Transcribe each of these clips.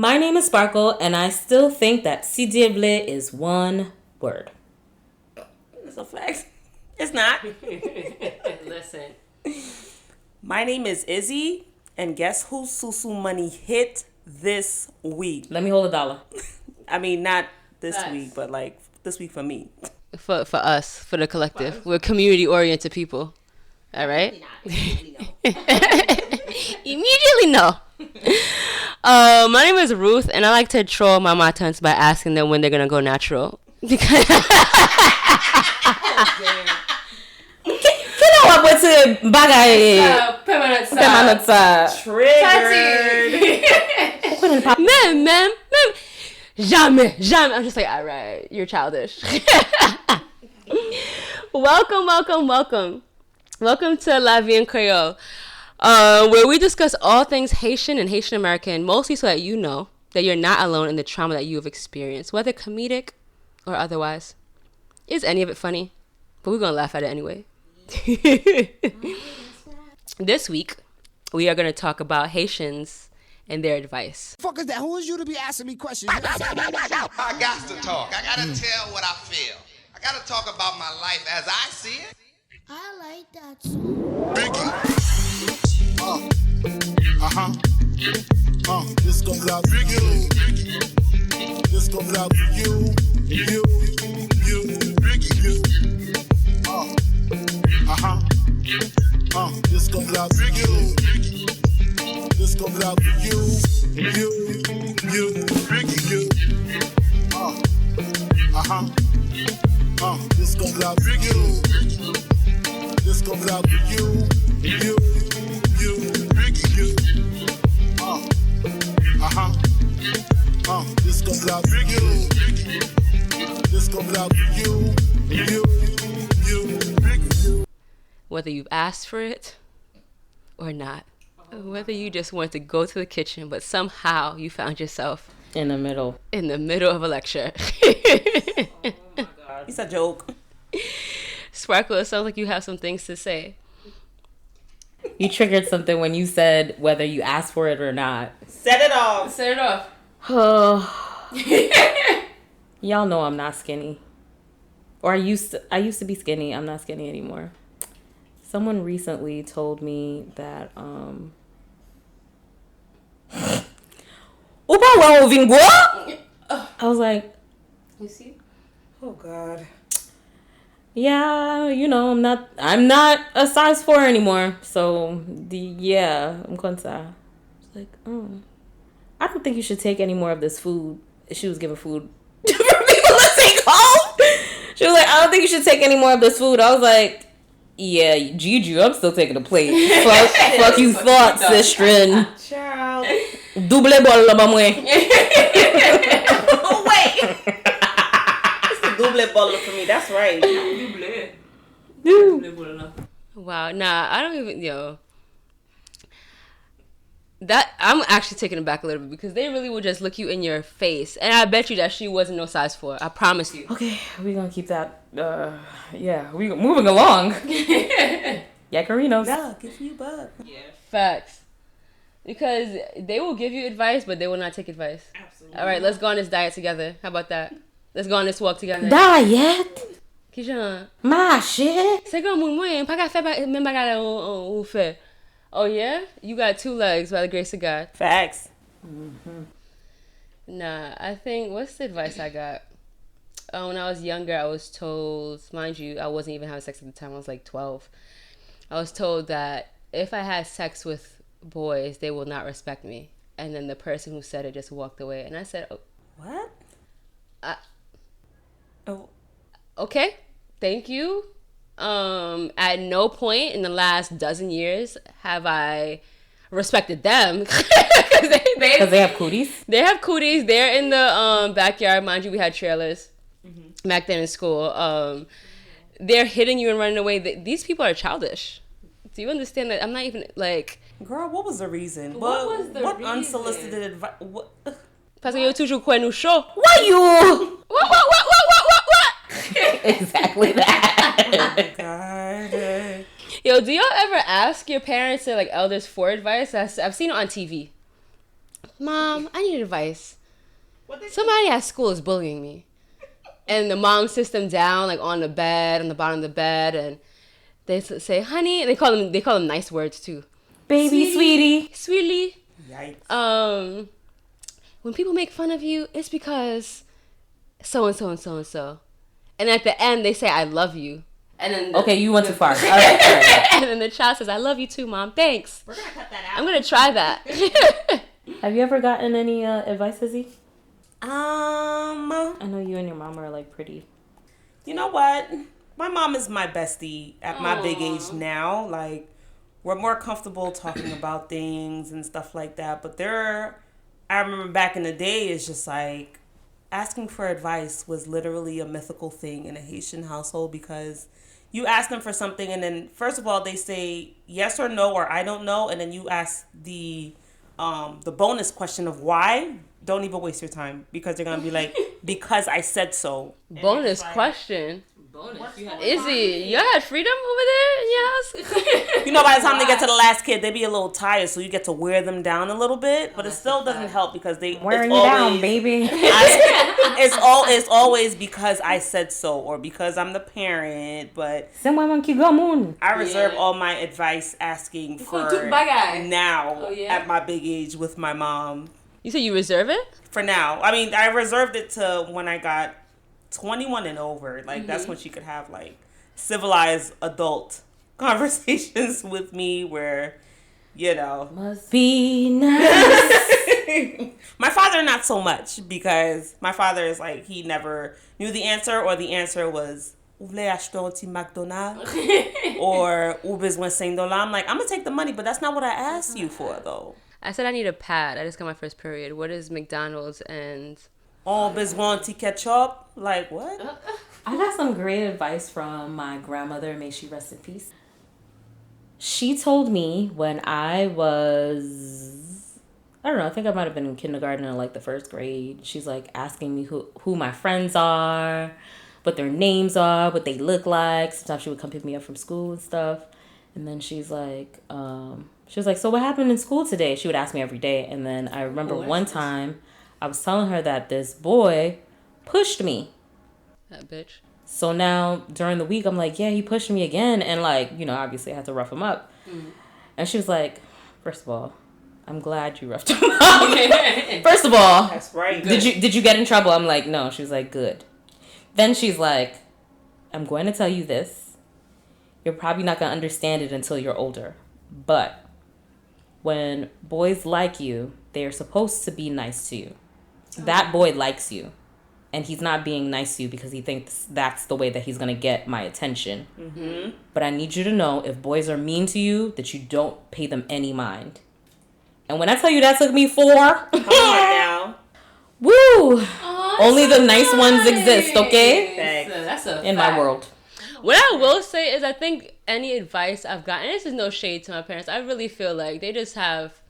My name is Sparkle, and I still think that Sidible is one word. That's a fact. It's not. Listen. My name is Izzy, and guess whose Susu money hit this week? Let me hold $1. I mean, not this Us. week, but like this week for me. For us, for the collective. We're community-oriented people. All right? Immediately no. My name is Ruth, and I like to troll my matans by asking them when they're going to go natural. Because... Kailangan mo sa bagay. Permanent sa... Triggered. Ma'am. Jamais. I'm just like, all right, you're childish. Welcome. Welcome to La Vie en Creole, where we discuss all things Haitian and Haitian American, mostly so that you know that you're not alone in the trauma that you have experienced, whether comedic or otherwise. Is any of it funny? But we're going to laugh at it anyway. This week, we are going to talk about Haitians and their advice. Fuck is that? Who is you to be asking me questions? I got to talk. I got to tell what I feel. I got to talk about my life as I see it. I like that song. This comes out for you. This comes out for you. You. This comes out for you. This comes out for you. You. This comes out for you. This comes out for you. You. This comes out for you. This comes out for you. You. Whether you've asked for it or not. Whether you just want to go to the kitchen, but somehow you found yourself In the middle. in the middle of a lecture. It's a joke. Sparkle, it sounds like you have some things to say. You triggered something when you said whether you asked for it or not. Set it off. Set it off. Y'all know I'm not skinny. Or I used to be skinny. I'm not skinny anymore. Someone recently told me that I was like, You see? Oh God. yeah, I'm not a size 4 anymore. So I'm konsa. It's like, I don't think you should take any more of this food. She was giving food for people to take home. She was like, I don't think you should take any more of this food. I was like, yeah, Juju, I'm still taking a plate. Fuck you thought, sistren. Child. Double ball la mamwe. Oh wait. It's a double baller for me. That's right. Wow, nah, I don't even, that, I'm actually taken aback a little bit because they really will just look you in your face. And I bet you that she wasn't no size 4. I promise you. Okay, we're gonna keep that, we moving along. Yakarinos. No, give you buck. Yeah, facts. Because they will give you advice, but they will not take advice. Absolutely. All right, let's go on this diet together. How about that? Let's go on this walk together. Diet? Kishan. My shit. C'est comme moi, pas qu'à faire même bagarre on fait. Oh yeah? You got 2 legs by the grace of God. Facts. Nah, I think, what's the advice I got? When I was younger, I was told, mind you, I wasn't even having sex at the time. I was like 12. I was told that if I had sex with boys, they will not respect me. And then the person who said it just walked away. And I said, What? okay, thank you. At no point in the last dozen years have I respected them. Because they have cooties? They have cooties. They're in the backyard. Mind you, we had trailers back then in school. They're hitting you and running away. These people are childish. Do you understand that? I'm not even like... Girl, what was the reason? What was the what reason? unsolicited advice? What? Parce que yo toujours quoi nous chaud. What you? What? Exactly that. Oh God. Yo, do y'all ever ask your parents or like elders for advice? I've seen it on TV. Mom, I need advice. Somebody at school is bullying me. And the mom sits them down, like, on the bed, on the bottom of the bed, and they say, honey, and they call them nice words, too. Baby, Sweetie. Yikes. When people make fun of you, it's because so-and-so and so-and-so. And at the end, they say, I love you. And then Okay, you went too far. All right. And then the child says, I love you too, Mom. Thanks. We're going to cut that out. I'm going to try that. Have you ever gotten any advice, Izzy? I I know you and your mom are like pretty. You know what? My mom is my bestie at my big age now. Like, we're more comfortable talking about things and stuff like that. But I remember back in the day, it's just like, asking for advice was literally a mythical thing in a Haitian household, because you ask them for something and then first of all they say yes or no or I don't know, and then you ask the bonus question of why. Don't even waste your time, because they're gonna be like, because I said so. Bonus question. Bonus. Izzy, you had freedom over there in your house? You know, by the time they get to the last kid, they be a little tired, so you get to wear them down a little bit, but it still doesn't help because Wearing you down, baby. It's always because I said so or because I'm the parent, but I reserve all my advice asking for now at my big age with my mom. You said you reserve it? For now. I mean, I reserved it to when I got 21 and over. Like, that's when she could have, like, civilized adult conversations with me where, you know. Must be nice. My father, not so much, because my father is like, he never knew the answer, or the answer was, ou vle acheter un petit McDonald's? Or, ou besoin $5. I'm like, I'm going to take the money, but that's not what I asked you for, though. I said I need a pad. I just got my first period. What is McDonald's and... Oh, besoin petit ketchup? Like, what? I got some great advice from my grandmother, may she rest in peace. She told me when I was, I don't know, I think I might have been in kindergarten or like the first grade. She's like asking me who my friends are, what their names are, what they look like. Sometimes she would come pick me up from school and stuff. And then she's like, so what happened in school today? She would ask me every day. And then I remember one time I was telling her that this boy pushed me. That bitch. So now during the week, I'm like, yeah, he pushed me again. And like, you know, obviously I had to rough him up. And she was like, first of all, I'm glad you roughed him up. First of all, That's right. did you get in trouble? I'm like, no. She was like, good. Then she's like, I'm going to tell you this. You're probably not going to understand it until you're older. But when boys like you, they are supposed to be nice to you. That boy likes you. And he's not being nice to you because he thinks that's the way that he's going to get my attention. Mm-hmm. But I need you to know, if boys are mean to you, that you don't pay them any mind. And when I tell you that took me 4. Come on now. Woo! Only the nice ones exist, okay? That's a In my world. What I will say is I think any advice I've gotten, and this is no shade to my parents, I really feel like they just have,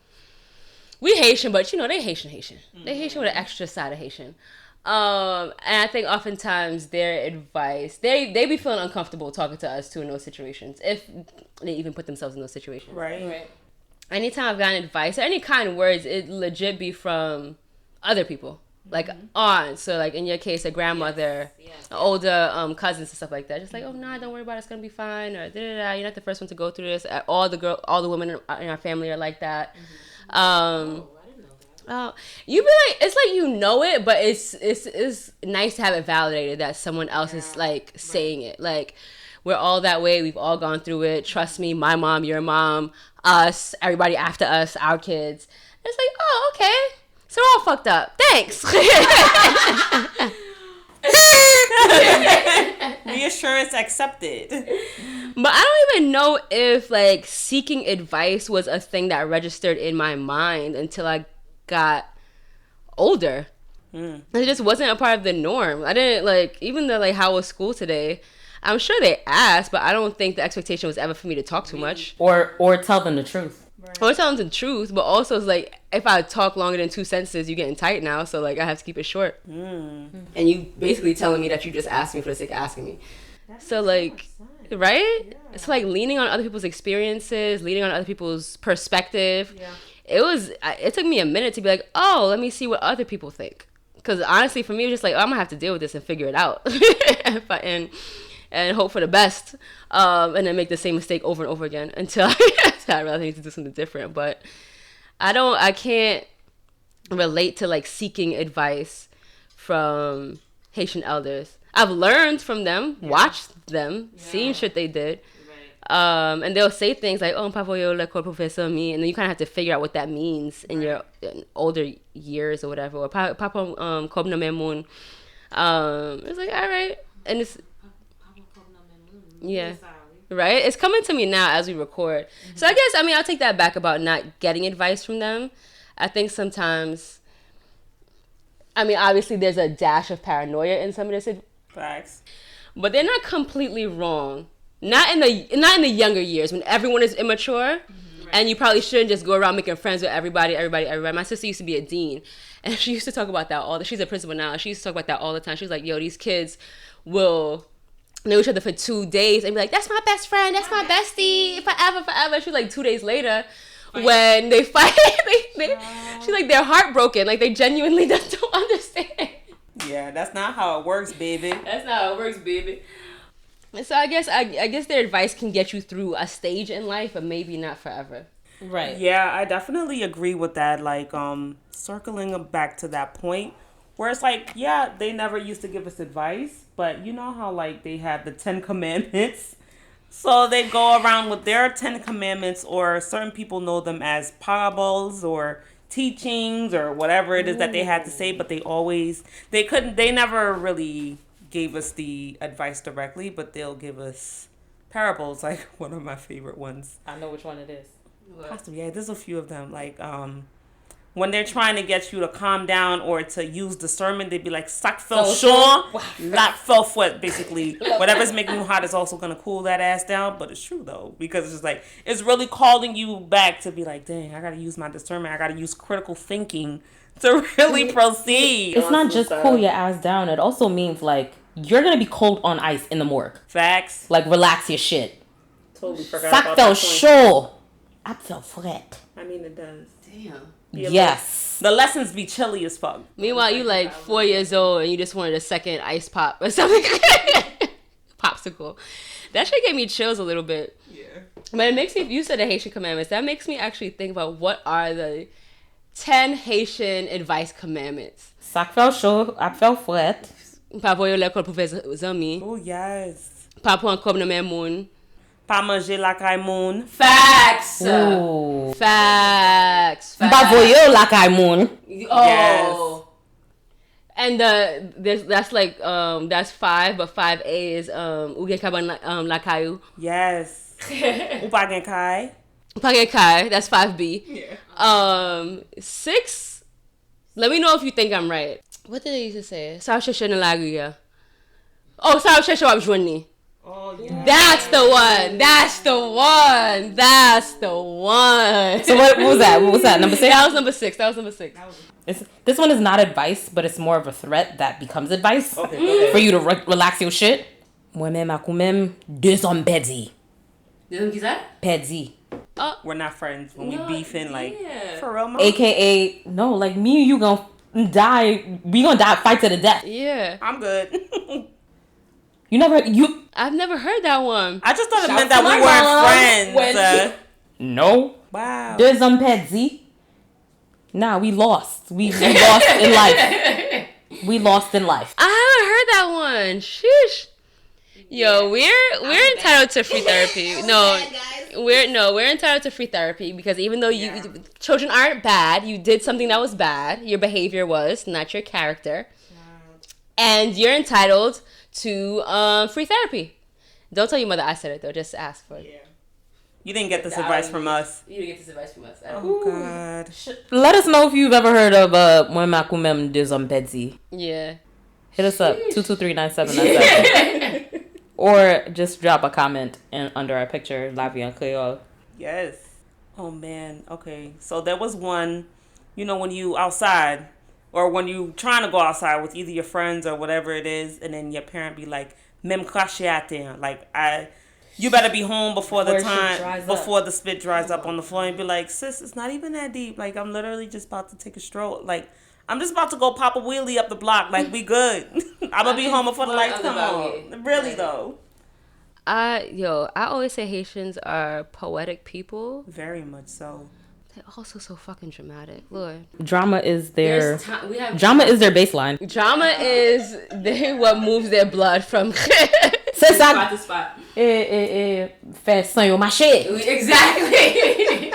we Haitian, but you know, they Haitian. They Haitian with an extra side of Haitian. And I think oftentimes their advice, they be feeling uncomfortable talking to us too in those situations, if they even put themselves in those situations. Right. Anytime I've gotten advice or any kind words, it legit be from other people. Like aunts, so like in your case, a grandmother, older cousins and stuff like that. Just like, oh no, don't worry about it, it's gonna be fine, or da-da-da. You're not the first one to go through this. All the women in our family are like that. You be like, it's like you know it, but it's nice to have it validated that someone else is like saying it. Like, we're all that way. We've all gone through it. Trust me, my mom, your mom, us, everybody after us, our kids. It's like, oh, okay. So we're all fucked up. Thanks. Reassurance accepted. But I don't even know if like seeking advice was a thing that registered in my mind until I got older. It just wasn't a part of the norm. I didn't like, even though like, how was school today? I'm sure they asked, but I don't think the expectation was ever for me to talk too much. Or tell them the truth. Or tell them the truth, but also it's like, if I talk longer than 2 sentences, you're getting tight now, so like I have to keep it short. And you basically telling me that you just asked me for the sake of asking me. So like, right? Yeah. It's like leaning on other people's experiences, leaning on other people's perspective. Yeah. it took me a minute to be like, oh, let me see what other people think. Because honestly, for me, it was just like, oh, I'm going to have to deal with this and figure it out. and hope for the best. And then make the same mistake over and over again until I realize I need to do something different. But I can't relate to like seeking advice from Haitian elders. I've learned from them, watched them, seen shit they did. And they'll say things like, oh, papa yo l'école professeur mi, and then you kind of have to figure out what that means in your older years or whatever. Or papa kob na memoun. It's like, all right. And it's, yeah. Right? It's coming to me now as we record. Mm-hmm. So I guess, I'll take that back about not getting advice from them. I think sometimes, obviously there's a dash of paranoia in some of this advice. Facts. But they're not completely wrong. Not in the younger years when everyone is immature, and you probably shouldn't just go around making friends with everybody. My sister used to be a dean, and she used to talk about that she's a principal now. She used to talk about that all the time. She was like, yo, these kids will know each other for 2 days and be like, that's my best friend, that's my bestie, forever. She was like 2 days later, when they fight, she's like, they're heartbroken. Like, they genuinely just don't understand. Yeah, that's not how it works, baby. That's not how it works, baby. So I guess their advice can get you through a stage in life, but maybe not forever. Right. Yeah, I definitely agree with that. Like, circling back to that point where it's like, yeah, they never used to give us advice, but you know how like they have the 10 Commandments. So they go around with their 10 Commandments, or certain people know them as parables or teachings or whatever it is that they had to say, but they never really gave us the advice directly, but they'll give us parables, like one of my favorite ones. I know which one it is. Possibly, yeah, there's a few of them. Like, when they're trying to get you to calm down or to use discernment, they'd be like, sac fel chaud, lac fel fouet, basically. Whatever's making you hot is also going to cool that ass down, but it's true, though, because it's just like, it's really calling you back to be like, dang, I got to use my discernment, I got to use critical thinking to really proceed. It's not just cool your ass down, it also means, like, you're going to be cold on ice in the morgue. Facts. Like, relax your shit. Totally forgot sac about fel that point. chaud. I felt fret. It does. Damn. Yes. The lessons be chilly as fuck. Meanwhile, you like 4 years old and you just wanted a second ice pop or something. Popsicle. That shit gave me chills a little bit. Yeah. But it makes me, you said the Haitian commandments, that makes me actually think about what are the 10 Haitian advice commandments. Sac fel chaud, I felt fret. Pa voyo l'école pour faire amis. Oh, yes. Pa pou an kob nan men moun. Pa manger la kay moun. Facts. Ooh. Facts. Mpa voyo la kay moun. Oh. Yes. And that's like that's 5, but 5A is ou gen kaban la kayu. Yes. Ou pa gen kay. Pa gen kay, that's 5B. Yeah. 6. Let me know if you think I'm right. What did they used to say? Sa cherche nan la rue ya. Oh, sa cherche wap jwenn ni. Oh, yeah. That's the one. So what was that? What was that? Number 6? That was number 6. This one is not advice, but it's more of a threat that becomes advice. Okay. For you to relax your shit. Moi-même akoumem 2 hommes pedzi. Pedzi. We're not friends when we beefing, like, yeah. for real, mom? AKA, no, like me and you gonna die. We gonna die, fight to the death. Yeah. I'm good. I've never heard that one. I just thought it meant that we weren't friends. No. Wow. 2 hommes pedzi. Nah, we lost. We lost in life. We lost in life. I haven't heard that one. Sheesh. Yo, we're entitled to free therapy. We're entitled to free therapy because even though children aren't bad, you did something that was bad. Your behavior was not your character, and you're entitled to free therapy. Don't tell your mother I said it though. Just ask for it. Yeah. You didn't get this advice from us. You didn't get this advice from us. Oh, God. Let us know if you've ever heard of Moi Makoumem 2 hommes pedzi. Yeah. Hit us up 223-9797. Or just drop a comment under our picture, La Vie en Creole. Yes. Oh, man. Okay. So there was one, when you outside or when you trying to go outside with either your friends or whatever it is, and then your parent be like, Mem craché à terre. Like, You better be home before the Before shit time, dries up. before the spit dries up on the floor, and be like, sis, it's not even that deep. Like, I'm literally just about to take a stroll. Like, I'm just about to go pop a wheelie up the block. Like, we good. I'm gonna be home before the lights come on. Really though. I always say Haitians are poetic people. Very much so. They're also so fucking dramatic. Lord. Drama is their We have drama is their baseline. drama is what moves their blood from C'est ça. spot to spot. Fait sang yo marché. Exactly.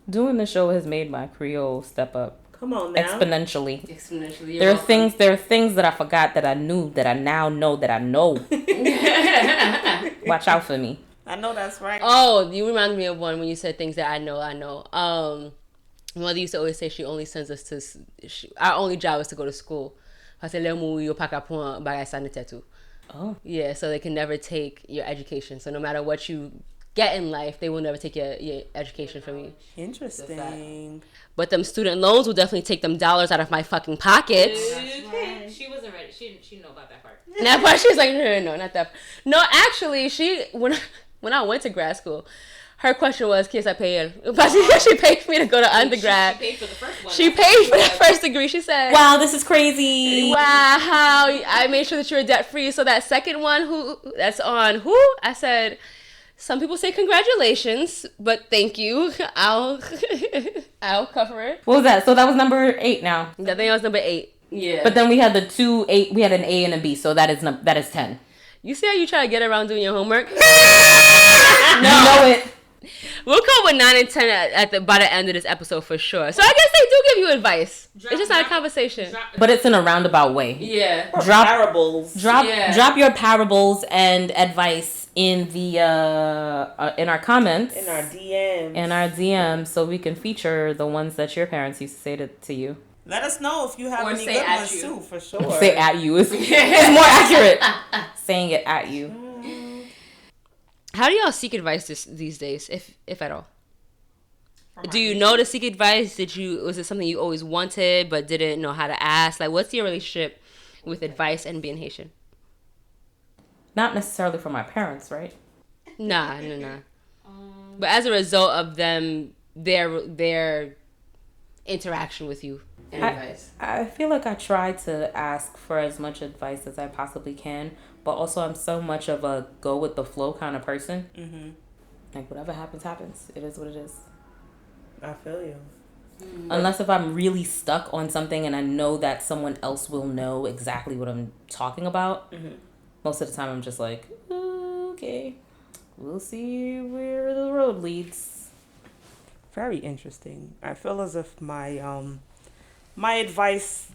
Doing the show has made my Creole step up Come on now. exponentially. Exponentially. There are things that I forgot that I knew that I now know that I know. Watch out for me. I know that's right. Oh, you reminded me of one when you said things that I know. Mother used to always say she only sends us to. Our only job is to go to school. Parce que le mou yo pa ka pon bagay sanitaire tout. Oh. Yeah, so they can never take your education. So no matter what you get in life, they will never take your education from you. Interesting. But them student loans will definitely take them dollars out of my fucking pockets. She wasn't ready. She didn't know about that part. That part, she's like, no, not that. No, actually, when I went to grad school, her question was, "Kiss I pay her?" She paid for me to go to undergrad. She paid for the first one. She paid for the first degree. She said, Wow, this is crazy. "Wow, I made sure that you were debt free." So that second one, that's on who? I said, some people say congratulations, but thank you. I'll cover it. What was that? So that was number 8 now. I think I was number 8. Yeah. But then we had the 2 8. We had an A and a B, so that is 10. You see how you try to get around doing your homework? No. You know it. We'll come with 9 and 10 by the end of this episode for sure. So I guess they do give you advice. It's just not a conversation. But it's in a roundabout way. Yeah. Drop Parables. drop your parables and advice in the in our comments. In our DMs. In our DMs, so we can feature the ones that your parents used to say to you. Let us know if you have Or any say good at ones you. too, for sure. Say at you is more accurate. Saying it at you. How do y'all seek advice these days, if at all? Do you know to seek advice? Was it something you always wanted but didn't know how to ask? Like, what's your relationship with advice and being Haitian? Not necessarily from my parents, right? Nah. But as a result of them, their interaction with you and advice. I feel like I try to ask for as much advice as I possibly can, but also I'm so much of a go with the flow kind of person. Mm-hmm. Like, whatever happens, happens. It is what it is. I feel you. Unless if I'm really stuck on something and I know that someone else will know exactly what I'm talking about, most of the time I'm just like, okay, we'll see where the road leads. Very interesting. I feel as if my advice,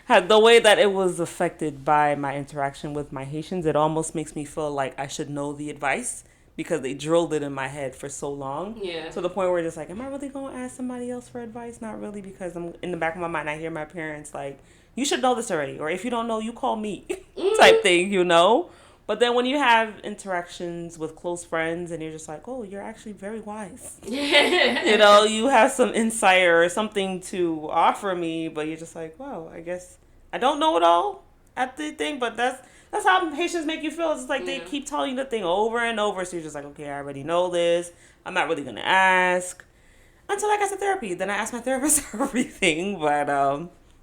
had the way that it was affected by my interaction with my Haitians, it almost makes me feel like I should know the advice because they drilled it in my head for so long. Yeah. To the point where it's like, am I really going to ask somebody else for advice? Not really, because I'm in the back of my mind, I hear my parents like, you should know this already. Or if you don't know, you call me type thing, you know? But then when you have interactions with close friends and you're just like, oh, you're actually very wise. You know, you have some insight or something to offer me, but you're just like, wow, I guess I don't know it all at the thing, but that's how Haitians make you feel. It's like they keep telling you the thing over and over, so you're just like, okay, I already know this. I'm not really going to ask. Until I got to therapy. Then I asked my therapist everything, but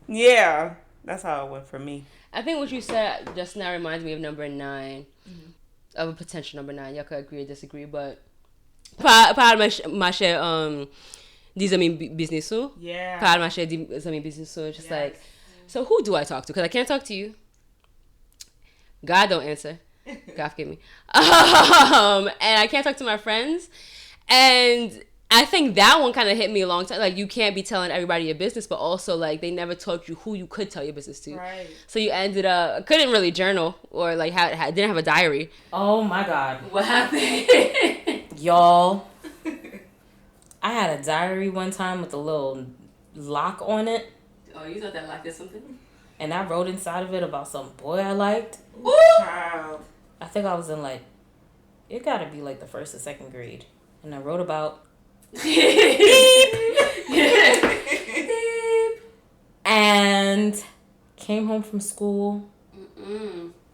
yeah, that's how it went for me. I think what you said just now reminds me of number 9, of a potential number 9. Y'all could agree or disagree, but par marché des amis business so. Yeah. Par marché des amis business so. Just like, so who do I talk to? Because I can't talk to you. God don't answer. God forgive me. And I can't talk to my friends. And I think that one kind of hit me a long time. Like, you can't be telling everybody your business, but also, like, they never told you who you could tell your business to. Right. So you ended up, couldn't really journal or, like, didn't have a diary. Oh my God. What happened? Y'all, I had a diary one time with a little lock on it, Oh, you thought that lock did something? and I wrote inside of it about some boy I liked. Child. I think I was in like, it gotta be like the 1st or 2nd grade. And I wrote about and came home from school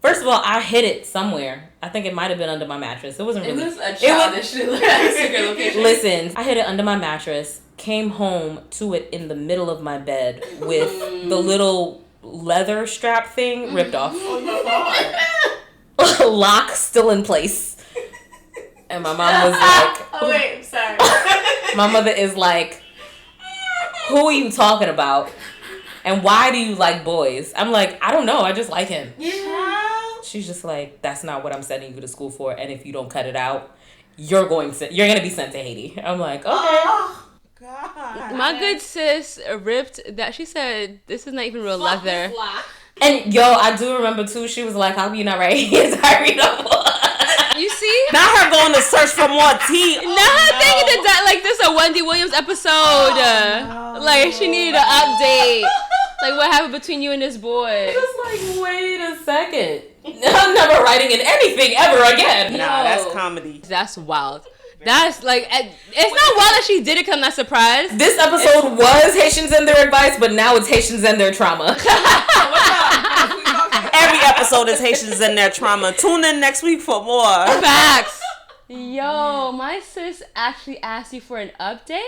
First of all, I hid it somewhere. I think it might have been under my mattress. It wasn't really. It was a childish secret location. Listen, I hid it under my mattress. Came home to it in the middle of my bed with the little leather strap thing ripped off. Lock still in place. And my mom was like... Oh, wait, I'm sorry. My mother is like, who are you talking about? And why do you like boys? I'm like, I don't know. I just like him. Yeah. She's just like, that's not what I'm sending you to school for. And if you don't cut it out, you're gonna be sent to Haiti. I'm like, okay. Oh, God. My good sis ripped that. She said, this is not even real leather. And yo, I do remember too, she was like, how come you not writing his diary no more? You see? Not her going to search for more tea. Not her thinking that like this a Wendy Williams episode. Like she needed an update. Like what happened between you and this boy? Just like, wait a second. I'm never writing in anything ever again. Nah, that's comedy. That's wild. That's like, it's not wild that she did it because I'm not surprised. This episode was Haitians and their advice, but now it's Haitians and their trauma. Every episode is Haitians and their trauma. Tune in next week for more. Facts. Yo, my sis actually asked you for an update.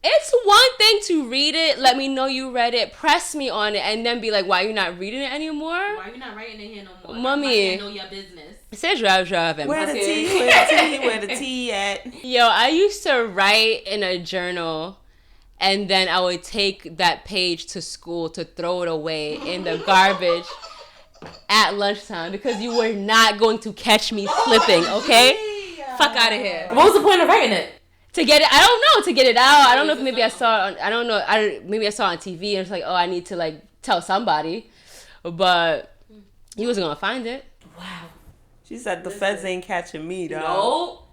It's one thing to read it, let me know you read it, press me on it, and then be like, why you not reading it anymore? Why you not writing in here no more? Mommy. I know your business. Say drive. Where the tea? Where the tea at? Yo, I used to write in a journal, and then I would take that page to school to throw it away in the garbage at lunchtime because you were not going to catch me slipping, okay? Fuck out of here. What was the point of writing it? To get it, I don't know, to get it out. I don't know if maybe I saw it on, I don't know, maybe I saw it on TV and it's like, oh, I need to like tell somebody. But he wasn't going to find it. Wow. She said the feds ain't catching me, though. No,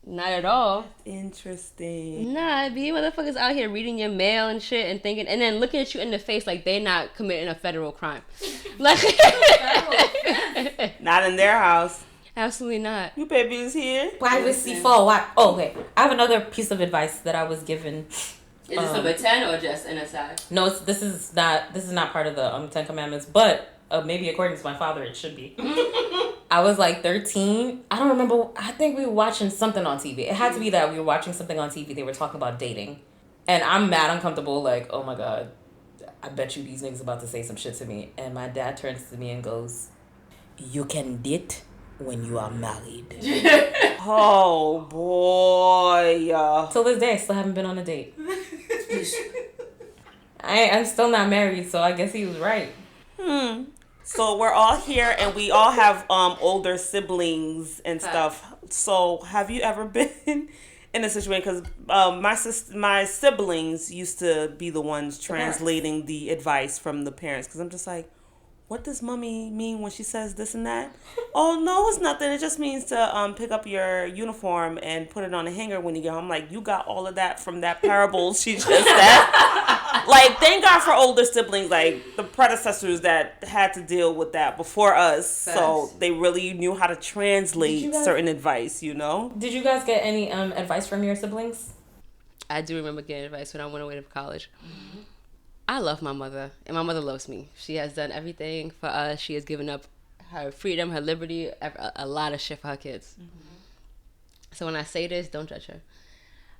not at all. Interesting. Nah, be motherfuckers out here reading your mail and shit and thinking, and then looking at you in the face like they're not committing a federal crime. Like, Not in their house. absolutely not. You baby is here. Privacy for what? Oh, okay. I have another piece of advice that I was given. Is this number 10 or just an aside? No, this is not part of the 10 Commandments, but maybe according to my father, it should be. I was like 13. I don't remember. I think we were watching something on TV. It had to be that we were watching something on TV. They were talking about dating. And I'm mad uncomfortable, like, oh my God, I bet you these niggas about to say some shit to me. And my dad turns to me and goes, you can date when you are married. Oh, boy. Till this day, I still haven't been on a date. I'm still not married, so I guess he was right. So we're all here and we all have older siblings and stuff. So have you ever been in a situation, because my siblings used to be the ones translating the advice from the parents, because I'm just like, what does mommy mean when she says this and that? Oh, no, it's nothing. It just means to pick up your uniform and put it on a hanger when you get home. I'm like, you got all of that from that parable she just said? Like, thank God for older siblings, like the predecessors that had to deal with that before us. Facts. So they really knew how to translate certain advice, you know? Did you guys get any advice from your siblings? I do remember getting advice when I went away to college. Mm-hmm. I love my mother, and my mother loves me. She has done everything for us. She has given up her freedom, her liberty, a lot of shit for her kids. Mm-hmm. So when I say this, don't judge her.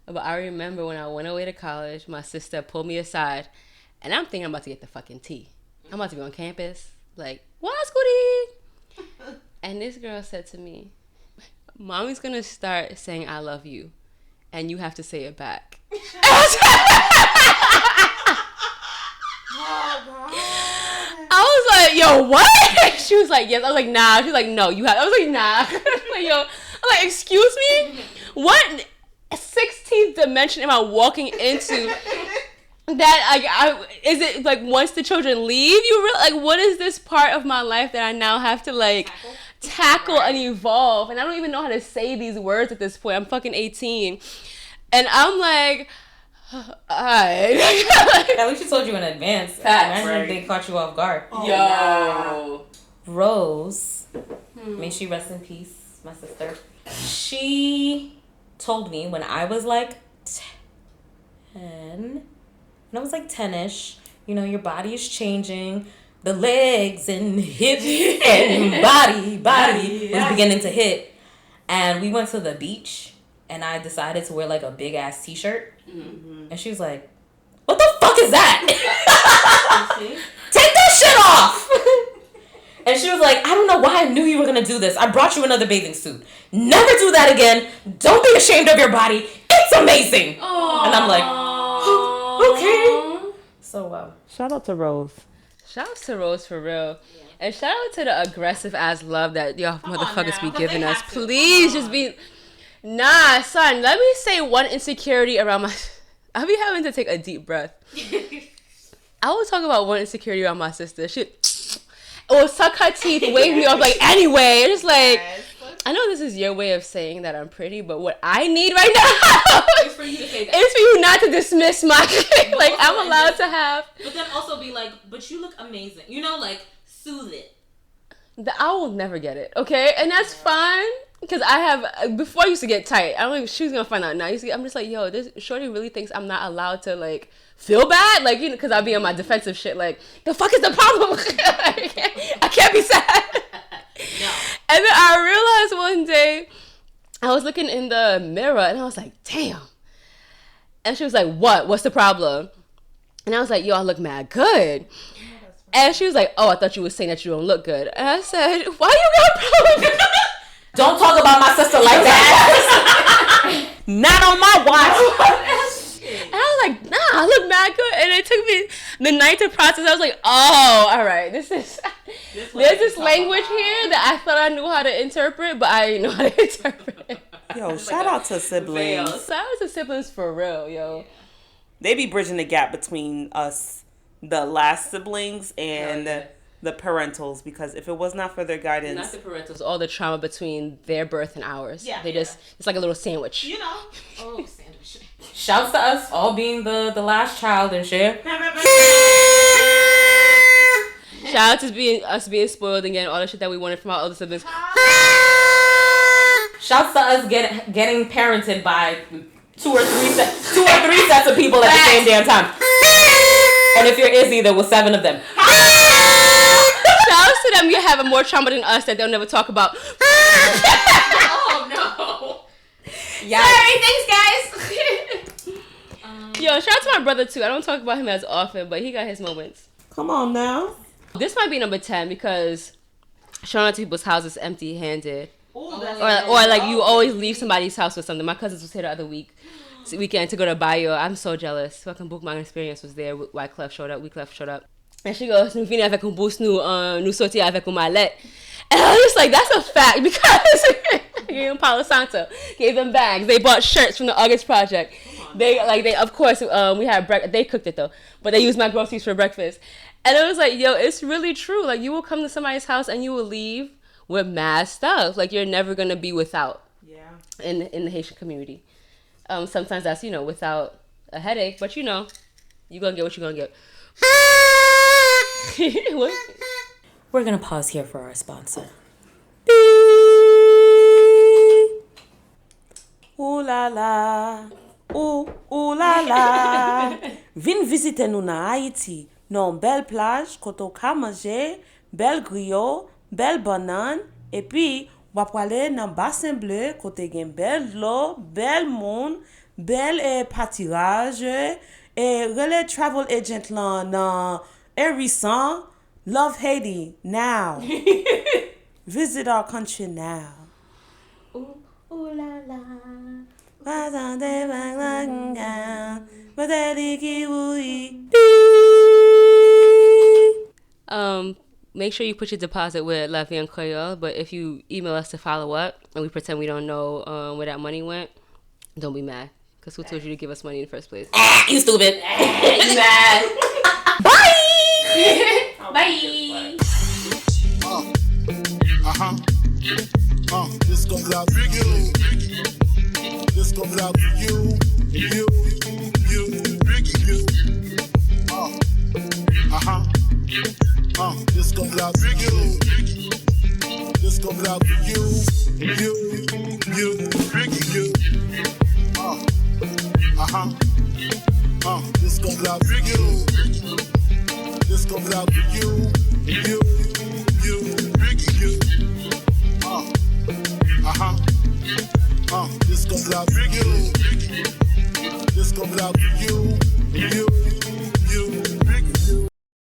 But I remember when I went away to college, my sister pulled me aside, and I'm thinking I'm about to get the fucking tea. I'm about to be on campus, like, what's goodie? And this girl said to me, Mommy's gonna start saying I love you, and you have to say it back. I was like, yo, what? She was like, yes. I was like, nah. She was like, no, you have. I was like, nah. Like, yo, I'm like, excuse me? What 16th dimension am I walking into? That is it like once the children leave, like what is this part of my life that I now have to like tackle and evolve? And I don't even know how to say these words at this point. I'm fucking 18, and I'm like, alright. At least she told you in advance. Imagine if they caught you off guard. Oh, yo, Rose, may she rest in peace, my sister. She told me when I was like 10. When I was like 10-ish, you know, your body is changing. the legs and hips and body was beginning to hit. And we went to the beach, and I decided to wear like a big ass t-shirt. And she was like, "What the fuck is that? Take that shit off!" And she was like, "I don't know why I knew you were gonna do this. I brought you another bathing suit. Never do that again. Don't be ashamed of your body. It's amazing." Aww. And I'm like, okay. So Shout out to Rose. Shout out to Rose for real. Yeah. And shout out to the aggressive ass love that y'all motherfuckers be giving us. Please just be... Nah, son, let me say one insecurity around my... I be having to take a deep breath. I will talk about one insecurity around my sister. She will suck her teeth, wave me off like, anyway. It's just like... I know this is your way of saying that I'm pretty, but what I need right now is for you to say that. Is for you not to dismiss my like I'm allowed to have. But then also be like, but you look amazing. You know, like soothe it. I will never get it, okay? And that's fine. Because I have, before I used to get tight. I don't even, she was going to find out now. I'm just like, yo, this shorty really thinks I'm not allowed to like feel bad. Like, you know, because I'll be on my defensive shit. Like, the fuck is the problem? I can't be sad. No. And then I realized one day, I was looking in the mirror and I was like, damn. And she was like, what? What's the problem? And I was like, yo, I look mad good. And she was like, oh, I thought you were saying that you don't look good. And I said, why you got a problem? Don't talk about my sister like that. Not on my watch. And I was like, nah, I look mad good. And it took me the night to process. I was like, oh, all right. There's this language here that I thought I knew how to interpret, but I didn't know how to interpret it. Yo, shout out to siblings. Shout out to siblings for real, yo. They be bridging the gap between us, the last siblings, and the parentals, because if it was not for their guidance... Not the parentals, all the trauma between their birth and ours. Yeah. They just, it's like a little sandwich. You know. Oh, sandwich. Shouts to us all being the last child and shit. Shout out to us being spoiled and getting all the shit that we wanted from our older siblings. Shouts to us getting parented by two or three sets of people at the same damn time. And if you're Izzy, there was 7 of them. Shout out to them. You have more trauma than us that they'll never talk about. Oh no. Yeah. Sorry, thanks guys. Yo, shout out to my brother too. I don't talk about him as often, but he got his moments. Come on now. This might be number 10 because showing up to people's houses empty-handed. Ooh, or like you always leave somebody's house with something. My cousins was here the other weekend to go to Bayo. I'm so jealous. Fucking Bookmark Experience was there. Wyclef showed up. And she goes, "Nous venons avec un bus, nous sortir avec un mallette." And I was just like, that's a fact because I gave them Palo Santo, gave them bags. They bought shirts from the August Project. They of course, we had breakfast. They cooked it though, but they used my groceries for breakfast. And it was like, yo, it's really true. Like, you will come to somebody's house and you will leave with mad stuff. Like, you're never gonna be without. Yeah. In the Haitian community, sometimes that's without a headache, but you gonna get what you're gonna get. What? We're gonna pause here for our sponsor. Ooh la la, ooh la la. Vin visite nous na Haiti, non belle plage, koto ka manger, belle griot, belle banane, et puis wap wale nan bassin bleu, kote gen belle l'eau, belle moun, belle patirage, et rele travel agent lan nan Hérisson. Love Haiti now. Visit our country now. Ooh, ooh la la. Make sure you put your deposit with La Vie en Creole, but if you email us to follow up and we pretend we don't know where that money went, don't be mad. Because who told you to give us money in the first place? You stupid. You mad. Bye. Bye. This comes out for you. This comes out for you. You. This comes out for you. This comes out for you. You. This comes out for you. This comes out for you. you, you. This goes out for you. This goes out for you, you.